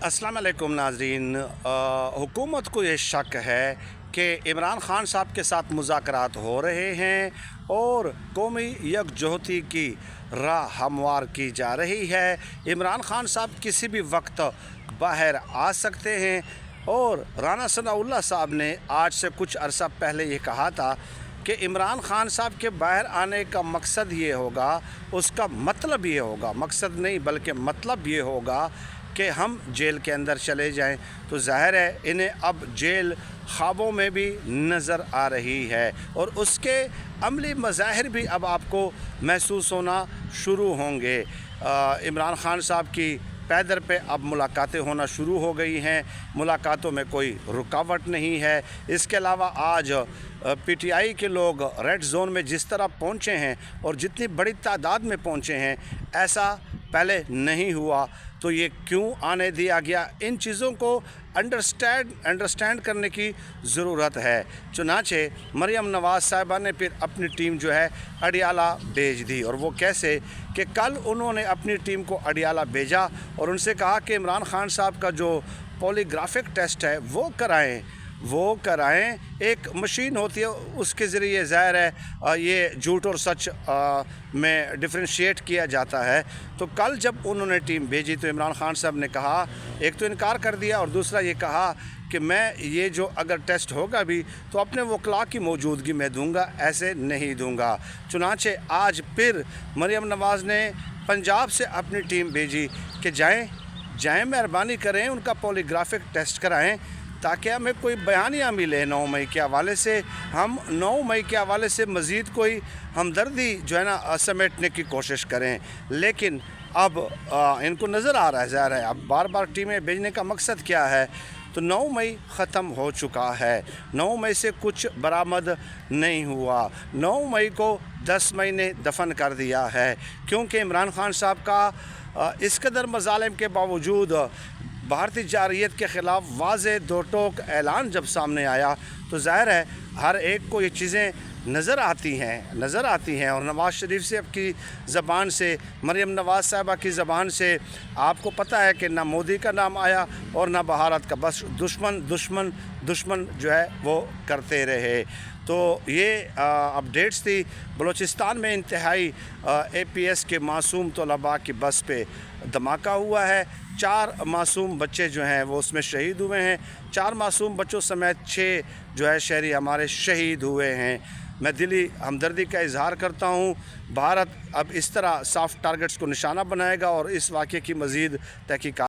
अस्सलाम वालेकुम नाज़रीन। हुकूमत को ये शक है कि इमरान ख़ान साहब के साथ मुज़ाकरात हो रहे हैं और कौमी यकजहती की राह हमवार की जा रही है। इमरान ख़ान साहब किसी भी वक्त बाहर आ सकते हैं और राना सनाउल्लाह साहब ने आज से कुछ अरसा पहले ये कहा था कि इमरान ख़ान साहब के बाहर आने का मकसद ये होगा, उसका मतलब ये होगा, मकसद नहीं बल्कि मतलब ये होगा कि हम जेल के अंदर चले जाएं। तो ज़ाहिर है इन्हें अब जेल ख्वाबों में भी नज़र आ रही है और उसके अमली मज़ाहिर भी अब आपको महसूस होना शुरू होंगे। इमरान ख़ान साहब की पैदर पे अब मुलाकातें होना शुरू हो गई हैं, मुलाकातों में कोई रुकावट नहीं है। इसके अलावा आज पीटीआई के लोग रेड जोन में जिस तरह पहुंचे हैं और जितनी बड़ी तादाद में पहुंचे हैं, ऐसा पहले नहीं हुआ। तो ये क्यों आने दिया गया, इन चीज़ों को अंडरस्टैंड करने की ज़रूरत है। चुनाचे मरियम नवाज़ साहिबा ने फिर अपनी टीम जो है अडियाला भेज दी, और वो कैसे कि कल उन्होंने अपनी टीम को अडियाला भेजा और उनसे कहा कि इमरान ख़ान साहब का जो पॉलीग्राफिक टेस्ट है वो कराएं। एक मशीन होती है, उसके ज़रिए ज़ाहिर है ये झूठ और सच में डिफ्रेंशिएट किया जाता है। तो कल जब उन्होंने टीम भेजी तो इमरान ख़ान साहब ने कहा, एक तो इनकार कर दिया और दूसरा ये कहा कि मैं ये जो अगर टेस्ट होगा भी तो अपने वकला की मौजूदगी में दूंगा, ऐसे नहीं दूंगा। चुनाचे आज फिर मरियम नवाज़ ने पंजाब से अपनी टीम भेजी कि जाएं मेहरबानी करें, उनका पॉलीग्राफिक टेस्ट कराएं ताकि हमें कोई बयानिया मिले 9 मई के हवाले से। हम 9 मई के हवाले से मज़ीद कोई हमदर्दी जो है ना समेटने की कोशिश करें। लेकिन अब इनको नज़र आ रहा है, ज़ाहिर है अब बार बार टीमें भेजने का मकसद क्या है। तो 9 मई ख़त्म हो चुका है, 9 मई से कुछ बरामद नहीं हुआ। 9 मई को 10 मई ने दफन कर दिया है, क्योंकि इमरान ख़ान साहब का इस कदर मज़ालिम के बावजूद भारतीय जारयत के ख़िलाफ़ वाज़े दो टोक ऐलान जब सामने आया तो ज़ाहिर है हर एक को ये चीज़ें नज़र आती हैं। और नवाज़ शरीफ से की ज़बान से, मरियम नवाज़ साहिबा की ज़बान से आपको पता है कि ना मोदी का नाम आया और ना भारत का, बस दुश्मन जो है वो करते रहे। तो ये अपडेट्स थी। बलूचिस्तान में इंतहाई APS के मासूम तलबा की बस पे धमाका हुआ है। 4 मासूम बच्चे जो हैं वो उसमें शहीद हुए हैं। 4 मासूम बच्चों समेत 6 जो है शहरी हमारे शहीद हुए हैं। मैं दिली हमदर्दी का इजहार करता हूँ। भारत अब इस तरह सॉफ्ट टारगेट्स को निशाना बनाएगा और इस वाक़े की मज़ीद तहकीकात